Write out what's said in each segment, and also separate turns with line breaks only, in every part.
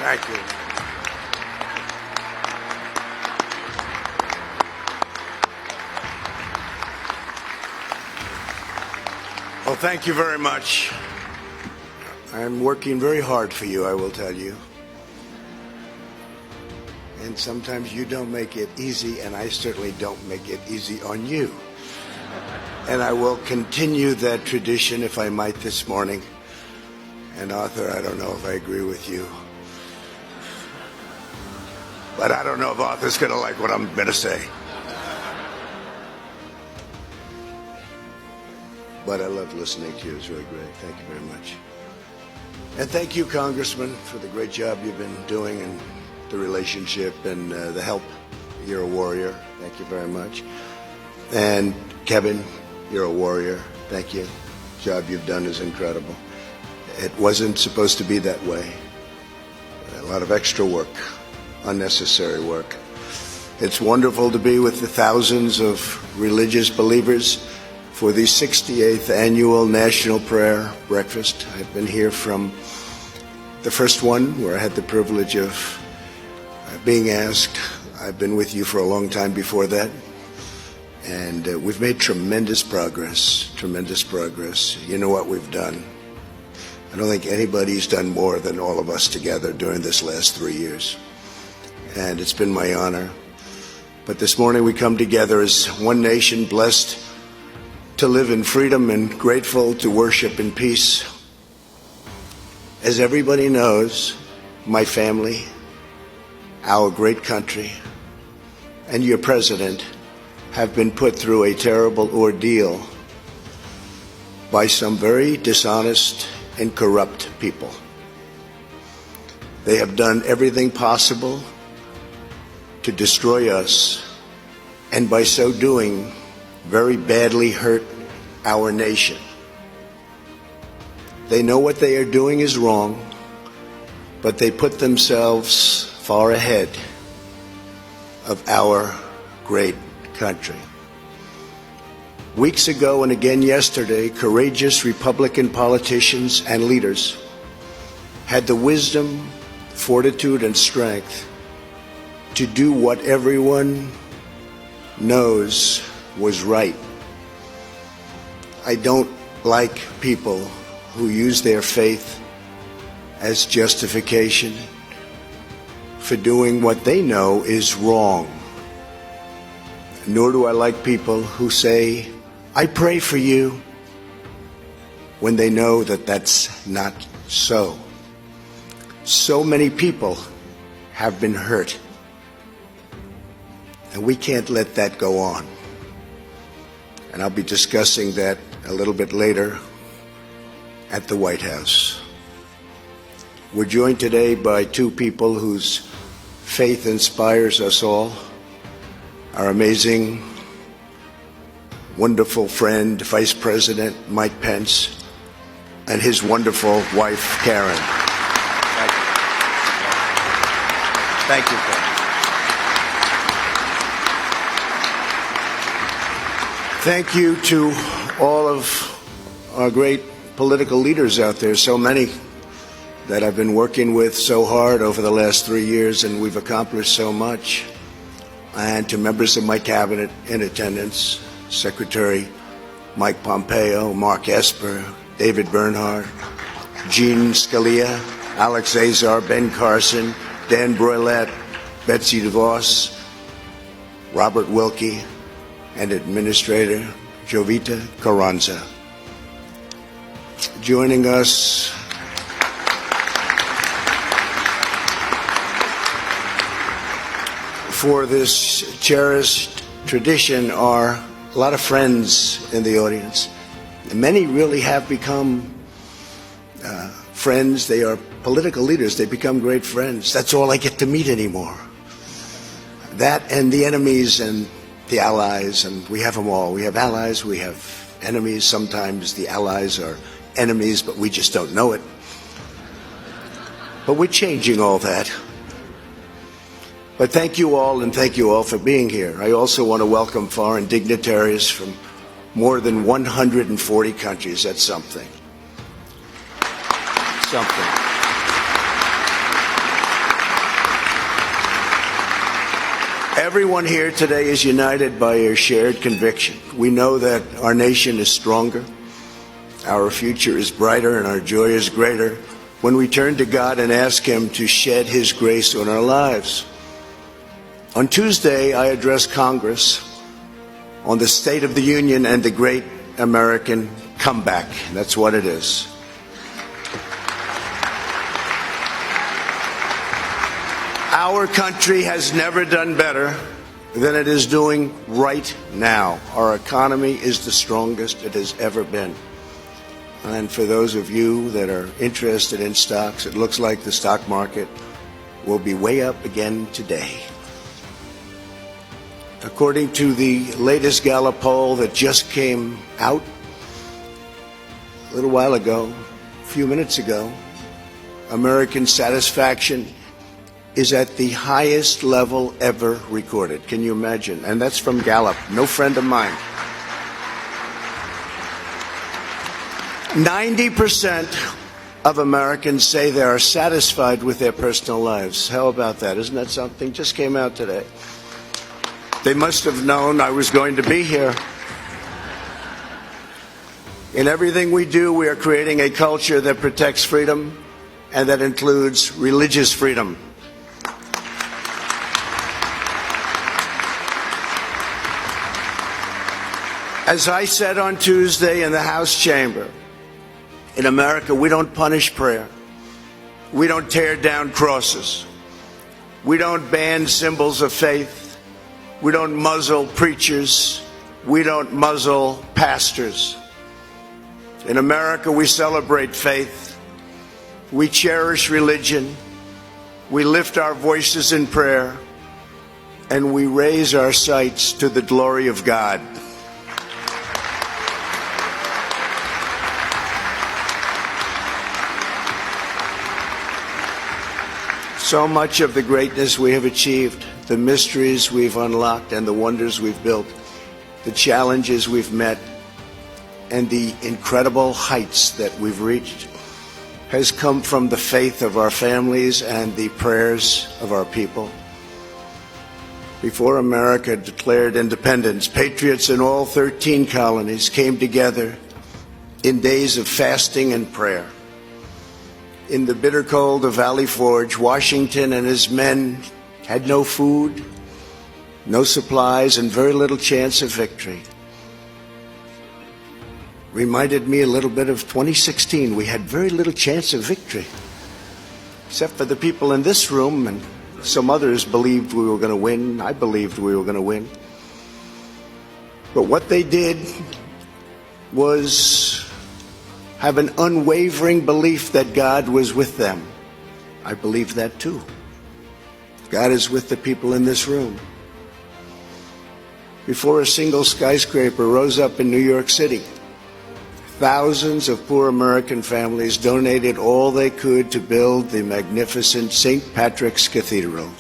Thank you. Well, thank you very much. I'm working very hard for you, I will tell you. And sometimes you don't make it easy, and I certainly don't make it easy on you. And I will continue that tradition, if I might, this morning. And Arthur, I don't know if I agree with you. But I don't know if Arthur's going to like what I'm going to say. But I love listening to you. It's really great. Thank you very much. And thank you, Congressman, for the great job you've been doing and the relationship and the help. You're a warrior. Thank you very much. And Kevin, you're a warrior. Thank you. The job you've done is incredible. It wasn't supposed to be that way. A lot of extra work, unnecessary work. It's wonderful to be with the thousands of religious believers for the 68th annual National Prayer Breakfast. I've been here from the first one, where I had the privilege of being asked. I've been with you for a long time before that. And we've made tremendous progress, tremendous progress. You know what we've done. I don't think anybody's done more than all of us together during this last 3 years. And it's been my honor. But this morning we come together as one nation, blessed to live in freedom and grateful to worship in peace. As everybody knows, my family, our great country, and your president have been put through a terrible ordeal by some very dishonest and corrupt people. They have done everything possible to destroy us, and by so doing, very badly hurt our nation. They know what they are doing is wrong, but they put themselves far ahead of our great country. Weeks ago and again yesterday, courageous Republican politicians and leaders had the wisdom, fortitude, and strength to do what everyone knows was right. I don't like people who use their faith as justification for doing what they know is wrong. Nor do I like people who say, I pray for you, when they know that that's not so. So many people have been hurt, and we can't let that go on. And I'll be discussing that a little bit later at the White House. We're joined today by two people whose faith inspires us all. Our amazing, wonderful friend, Vice President Mike Pence, and his wonderful wife, Karen. Thank you, Karen. Thank you to all of our great political leaders out there, so many that I've been working with so hard over the last 3 years, and we've accomplished so much. And to members of my cabinet in attendance, Secretary Mike Pompeo, Mark Esper, David Bernhardt, Jean Scalia, Alex Azar, Ben Carson, Dan Broilette, Betsy DeVos, Robert Wilkie, and Administrator Jovita Carranza. Joining us for this cherished tradition are a lot of friends in the audience. Many really have become friends. They are political leaders. They become great friends. That's all I get to meet anymore. That and the enemies and the allies, and we have them all. We have allies, we have enemies. Sometimes the allies are enemies, but we just don't know it. But we're changing all that. But thank you all, and thank you all for being here. I also want to welcome foreign dignitaries from more than 140 countries. That's something. Something. Everyone here today is united by a shared conviction. We know that our nation is stronger, our future is brighter, and our joy is greater when we turn to God and ask Him to shed His grace on our lives. On Tuesday, I addressed Congress on the State of the Union and the great American comeback. That's what it is. Our country has never done better than it is doing right now. Our economy is the strongest it has ever been. And for those of you that are interested in stocks, it looks like the stock market will be way up again today. According to the latest Gallup poll that just came out a little while ago, a few minutes ago, American satisfaction is at the highest level ever recorded. Can you imagine? And that's from Gallup, no friend of mine. 90% of Americans say they are satisfied with their personal lives. How about that? Isn't that something? Just came out today. They must have known I was going to be here. In everything we do, we are creating a culture that protects freedom, and that includes religious freedom. As I said on Tuesday in the House chamber, in America, we don't punish prayer. We don't tear down crosses. We don't ban symbols of faith. We don't muzzle preachers. We don't muzzle pastors. In America, we celebrate faith. We cherish religion. We lift our voices in prayer. And we raise our sights to the glory of God. So much of the greatness we have achieved, the mysteries we've unlocked, and the wonders we've built, the challenges we've met, and the incredible heights that we've reached has come from the faith of our families and the prayers of our people. Before America declared independence, patriots in all 13 colonies came together in days of fasting and prayer. In the bitter cold of Valley Forge, Washington and his men had no food, no supplies, and very little chance of victory. Reminded me a little bit of 2016. We had very little chance of victory, except for the people in this room, and some others believed we were going to win. I believed we were going to win. But what they did was have an unwavering belief that God was with them. I believe that too. God is with the people in this room. Before a single skyscraper rose up in New York City, thousands of poor American families donated all they could to build the magnificent St. Patrick's Cathedral.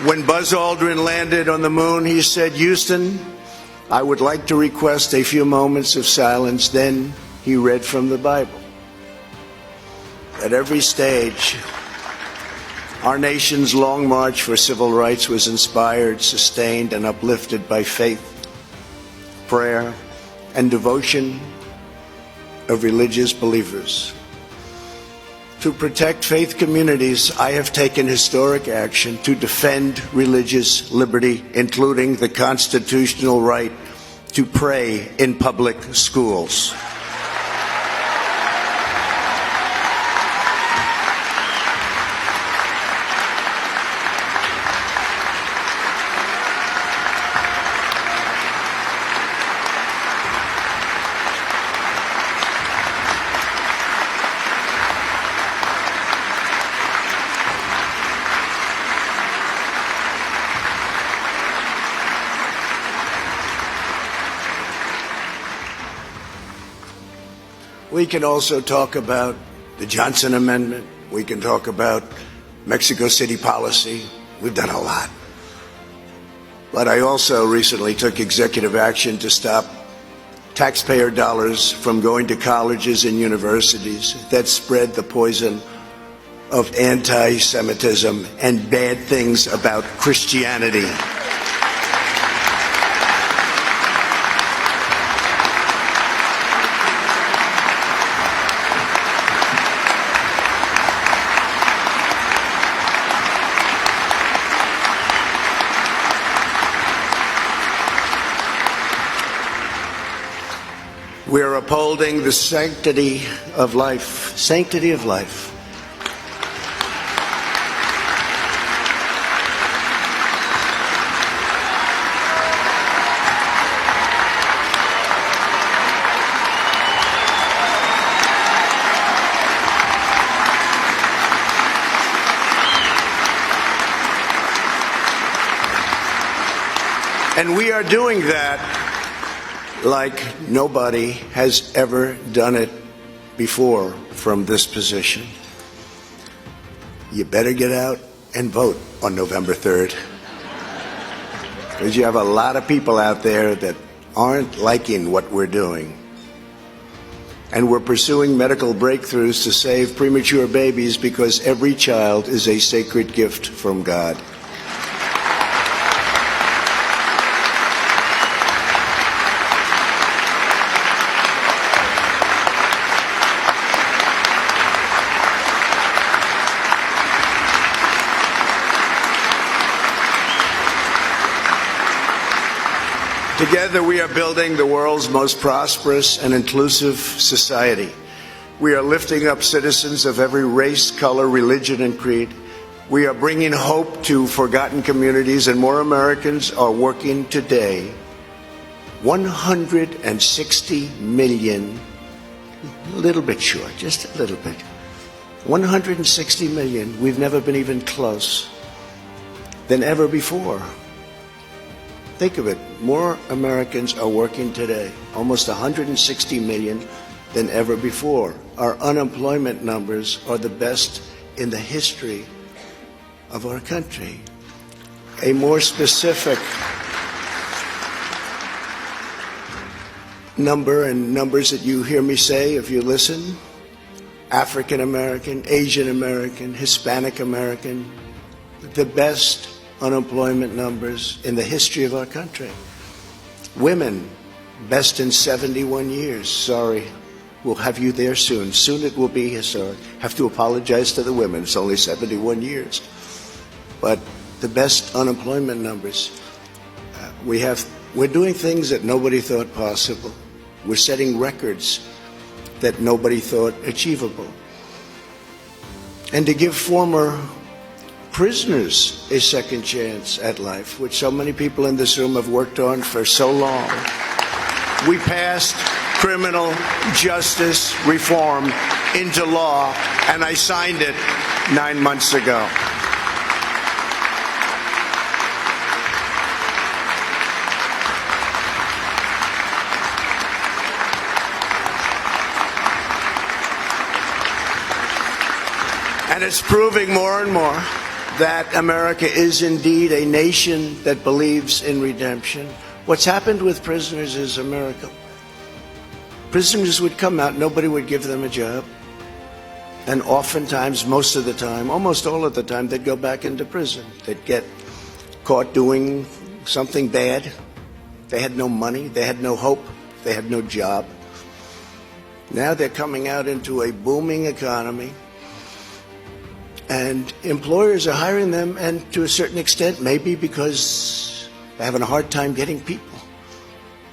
When Buzz Aldrin landed on the moon, he said, "Houston, I would like to request a few moments of silence." Then he read from the Bible. At every stage, our nation's long march for civil rights was inspired, sustained, and uplifted by faith, prayer, and devotion of religious believers. To protect faith communities, I have taken historic action to defend religious liberty, including the constitutional right to pray in public schools. We can also talk about the Johnson Amendment. We can talk about Mexico City policy. We've done a lot. But I also recently took executive action to stop taxpayer dollars from going to colleges and universities that spread the poison of anti-Semitism and bad things about Christianity. We are upholding the sanctity of life. Sanctity of life. And we are doing that like nobody has ever done it before from this position. You better get out and vote on November 3rd. Because you have a lot of people out there that aren't liking what we're doing. And we're pursuing medical breakthroughs to save premature babies because every child is a sacred gift from God. Together we are building the world's most prosperous and inclusive society. We are lifting up citizens of every race, color, religion, and creed. We are bringing hope to forgotten communities, and more Americans are working today. 160 million, a little bit short, just a little bit. 160 million, we've never been even close than ever before. Think of it, more Americans are working today, almost 160 million than ever before. Our unemployment numbers are the best in the history of our country. A more specific number, and numbers that you hear me say if you listen: African American, Asian American, Hispanic American, the best unemployment numbers in the history of our country. Women, best in 71 years. Sorry, we'll have you there soon. Soon it will be historic. Have to apologize to the women. It's only 71 years. But the best unemployment numbers. We're doing things that nobody thought possible. We're setting records that nobody thought achievable. And to give former prisoners a second chance at life, which so many people in this room have worked on for so long. We passed criminal justice reform into law, and I signed it 9 months ago. And it's proving more and more that America is indeed a nation that believes in redemption. What's happened with prisoners is a miracle. Prisoners would come out, nobody would give them a job. And oftentimes, most of the time, almost all of the time, they'd go back into prison. They'd get caught doing something bad. They had no money, they had no hope, they had no job. Now they're coming out into a booming economy. And employers are hiring them, and to a certain extent, maybe because they're having a hard time getting people.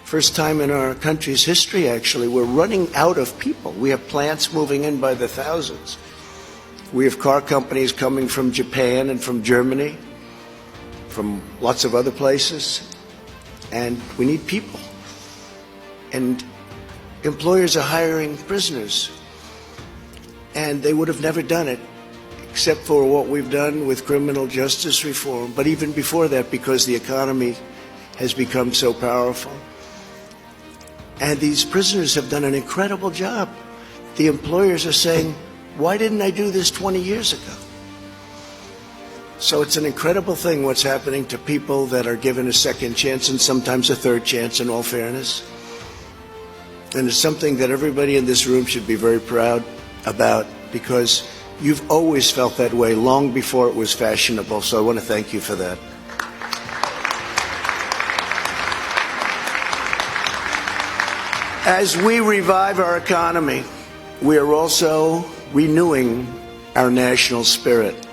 First time in our country's history, actually, we're running out of people. We have plants moving in by the thousands. We have car companies coming from Japan and from Germany, from lots of other places, and we need people. And employers are hiring prisoners, and they would have never done it except for what we've done with criminal justice reform, but even before that, because the economy has become so powerful. And these prisoners have done an incredible job. The employers are saying, why didn't I do this 20 years ago? So it's an incredible thing what's happening to people that are given a second chance, and sometimes a third chance, in all fairness. And it's something that everybody in this room should be very proud about, because You've always felt that way long before it was fashionable, so I want to thank you for that. As we revive our economy, we are also renewing our national spirit.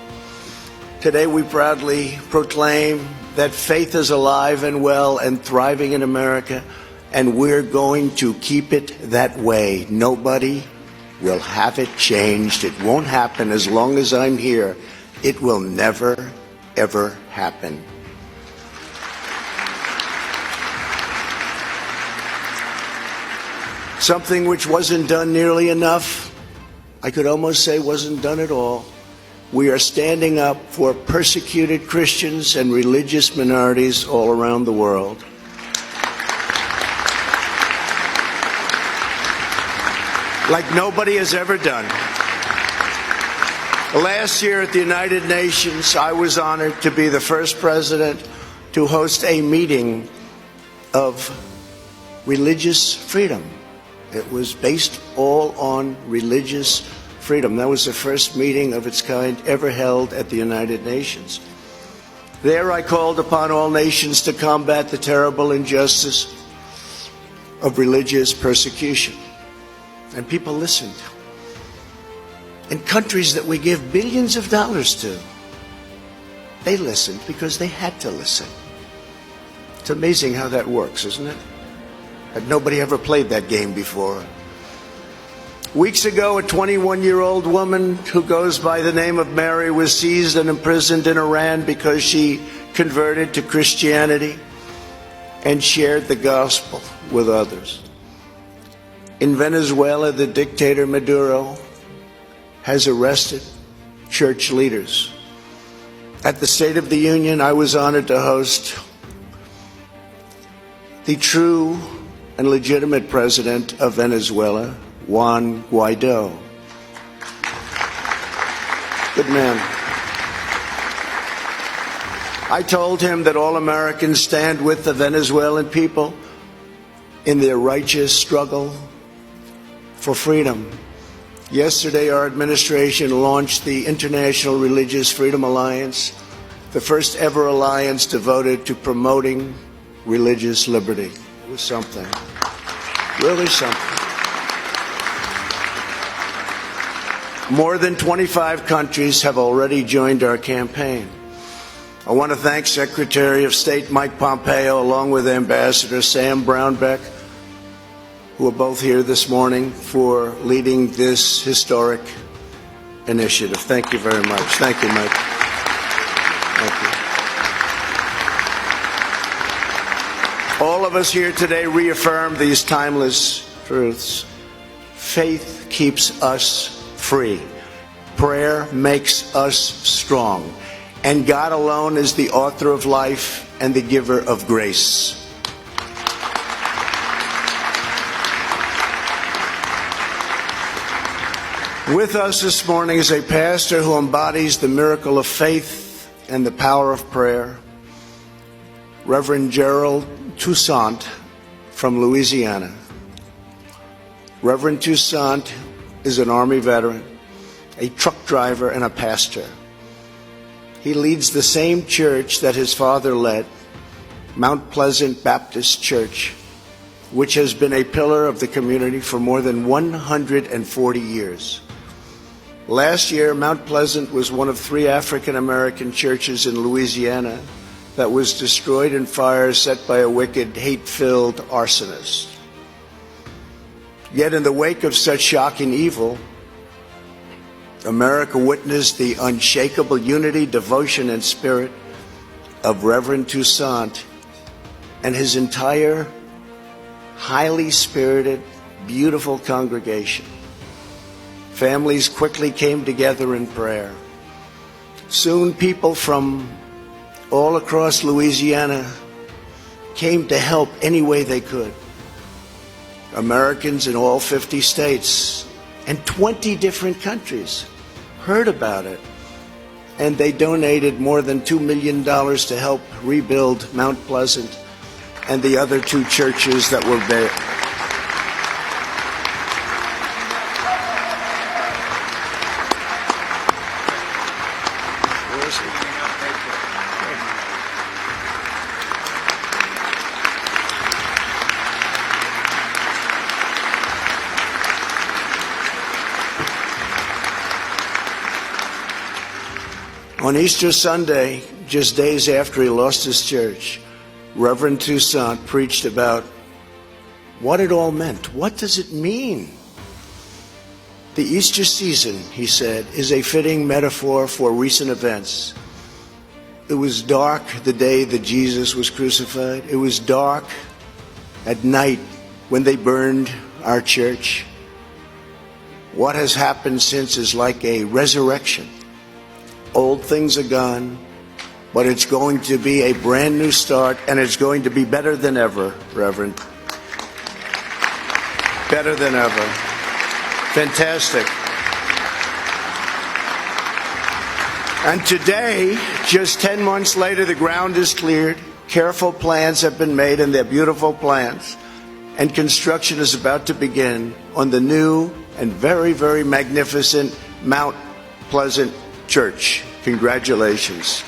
Today we proudly proclaim that faith is alive and well and thriving in America, and we're going to keep it that way. Nobody will have it changed. It won't happen as long as I'm here. It will never, ever happen. Something which wasn't done nearly enough, I could almost say wasn't done at all. We are standing up for persecuted Christians and religious minorities all around the world. Like nobody has ever done. Last year at the United Nations, I was honored to be the first president to host a meeting of religious freedom. It was based all on religious freedom. That was the first meeting of its kind ever held at the United Nations. There I called upon all nations to combat the terrible injustice of religious persecution. And people listened. In countries that we give billions of dollars to, they listened because they had to listen. It's amazing how that works, isn't it? Had nobody ever played that game before. Weeks ago, a 21-year-old woman who goes by the name of Mary was seized and imprisoned in Iran because she converted to Christianity and shared the gospel with others. In Venezuela, the dictator Maduro has arrested church leaders. At the State of the Union, I was honored to host the true and legitimate president of Venezuela, Juan Guaido. Good man. I told him that all Americans stand with the Venezuelan people in their righteous struggle for freedom. Yesterday, our administration launched the International Religious Freedom Alliance, the first ever alliance devoted to promoting religious liberty. It was something, really something. More than 25 countries have already joined our campaign. I want to thank Secretary of State Mike Pompeo, along with Ambassador Sam Brownback, who are both here this morning, for leading this historic initiative. Thank you very much. Thank you, Mike. Thank you. All of us here today reaffirm these timeless truths. Faith keeps us free. Prayer makes us strong. And God alone is the author of life and the giver of grace. With us this morning is a pastor who embodies the miracle of faith and the power of prayer, Reverend Gerald Toussaint from Louisiana. Reverend Toussaint is an Army veteran, a truck driver, and a pastor. He leads the same church that his father led, Mount Pleasant Baptist Church, which has been a pillar of the community for more than 140 years. Last year, Mount Pleasant was one of 3 African-American churches in Louisiana that was destroyed in fires set by a wicked, hate-filled arsonist. Yet in the wake of such shocking evil, America witnessed the unshakable unity, devotion, and spirit of Reverend Toussaint and his entire highly spirited, beautiful congregation. Families quickly came together in prayer. Soon people from all across Louisiana came to help any way they could. Americans in all 50 states and 20 different countries heard about it, and they donated more than $2 million to help rebuild Mount Pleasant and the other 2 churches that were there. On Easter Sunday, just days after he lost his church, Reverend Toussaint preached about what it all meant. What does it mean? The Easter season, he said, is a fitting metaphor for recent events. It was dark the day that Jesus was crucified. It was dark at night when they burned our church. What has happened since is like a resurrection. Old things are gone, but it's going to be a brand new start, and it's going to be better than ever, Reverend. Better than ever. Fantastic. And today, just 10 months later, the ground is cleared. Careful plans have been made, and they're beautiful plans. And construction is about to begin on the new and very, very magnificent Mount Pleasant Church. Congratulations.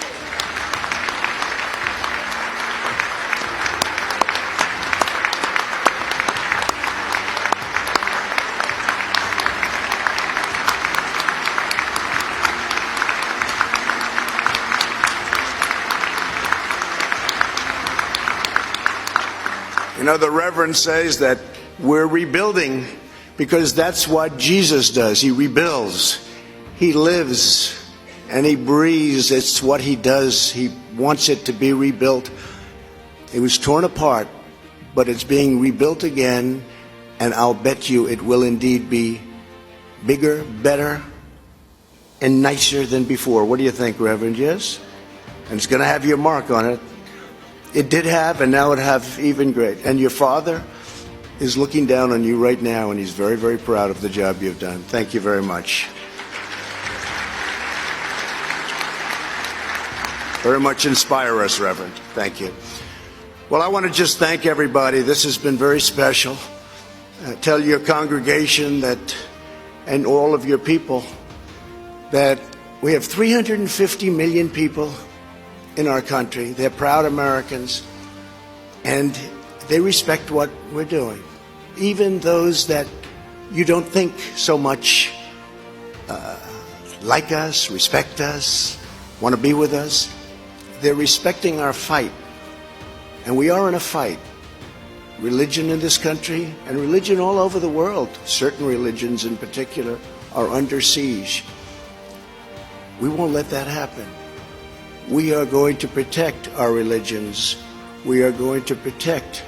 You know, the Reverend says that we're rebuilding because that's what Jesus does. He rebuilds. He lives and he breathes. It's what he does. He wants it to be rebuilt. It was torn apart, but it's being rebuilt again, and I'll bet you it will indeed be bigger, better, and nicer than before. What do you think, Reverend? Yes? And it's going to have your mark on it. It did have, and now it have even great. And your father is looking down on you right now, and he's very, very proud of the job you've done. Thank you very much. Very much inspire us, Reverend. Thank you. Well, I want to just thank everybody. This has been very special. Tell your congregation that, and all of your people, that we have 350 million people in our country. They're proud Americans, and they respect what we're doing. Even those that you don't think so much like us, respect us, want to be with us, they're respecting our fight. And we are in a fight. Religion in this country and religion all over the world, certain religions in particular, are under siege. We won't let that happen. We are going to protect our religions. We are going to protect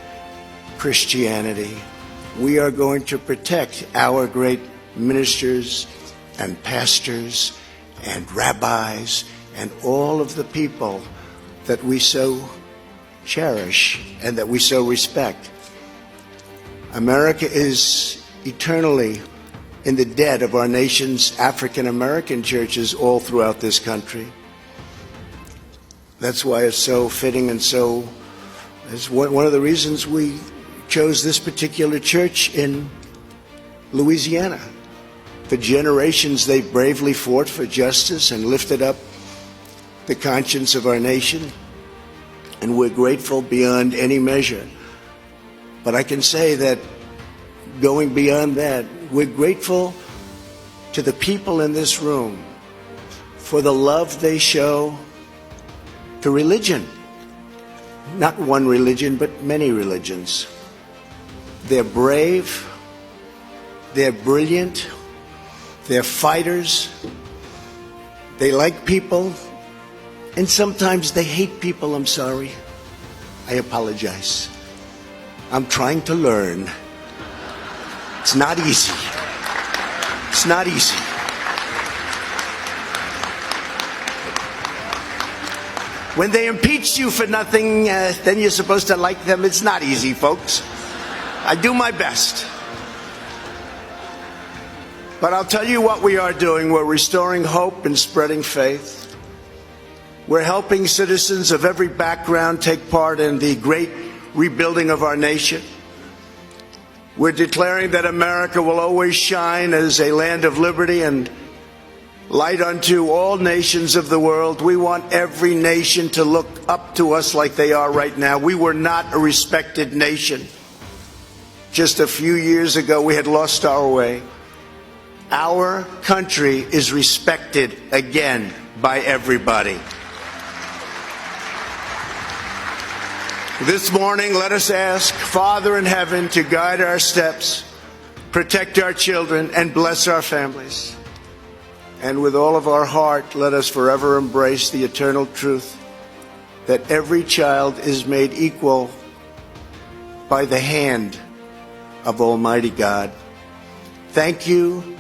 Christianity. We are going to protect our great ministers and pastors and rabbis and all of the people that we so cherish and that we so respect. America is eternally in the debt of our nation's African American churches all throughout this country. That's why it's so fitting, and so it's one of the reasons we chose this particular church in Louisiana. For generations, they bravely fought for justice and lifted up the conscience of our nation, and we're grateful beyond any measure. But I can say that going beyond that, we're grateful to the people in this room for the love they show to religion. Not one religion, but many religions. They're brave, they're brilliant, they're fighters, they like people, and sometimes they hate people. I'm sorry. I apologize. I'm trying to learn. It's not easy. It's not easy. When they impeach you for nothing, then you're supposed to like them. It's not easy, folks. I do my best. But I'll tell you what we are doing. We're restoring hope and spreading faith. We're helping citizens of every background take part in the great rebuilding of our nation. We're declaring that America will always shine as a land of liberty and light unto all nations of the world. We want every nation to look up to us like they are right now. We were not a respected nation. Just a few years ago, we had lost our way. Our country is respected again. by everybody. This morning, let us ask Father in heaven to guide our steps, protect our children, and bless our families. And with all of our heart, let us forever embrace the eternal truth that every child is made equal by the hand of Almighty God. Thank you,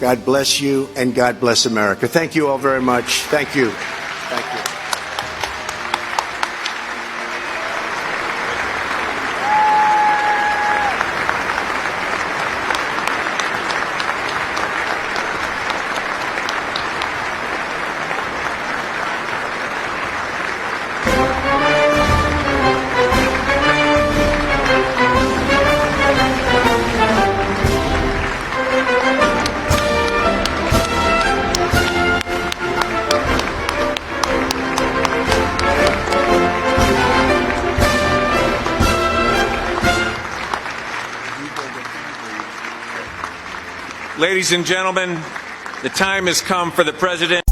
God bless you, and God bless America. Thank you all very much. Thank you. Thank you.
Ladies and gentlemen, the time has come for the President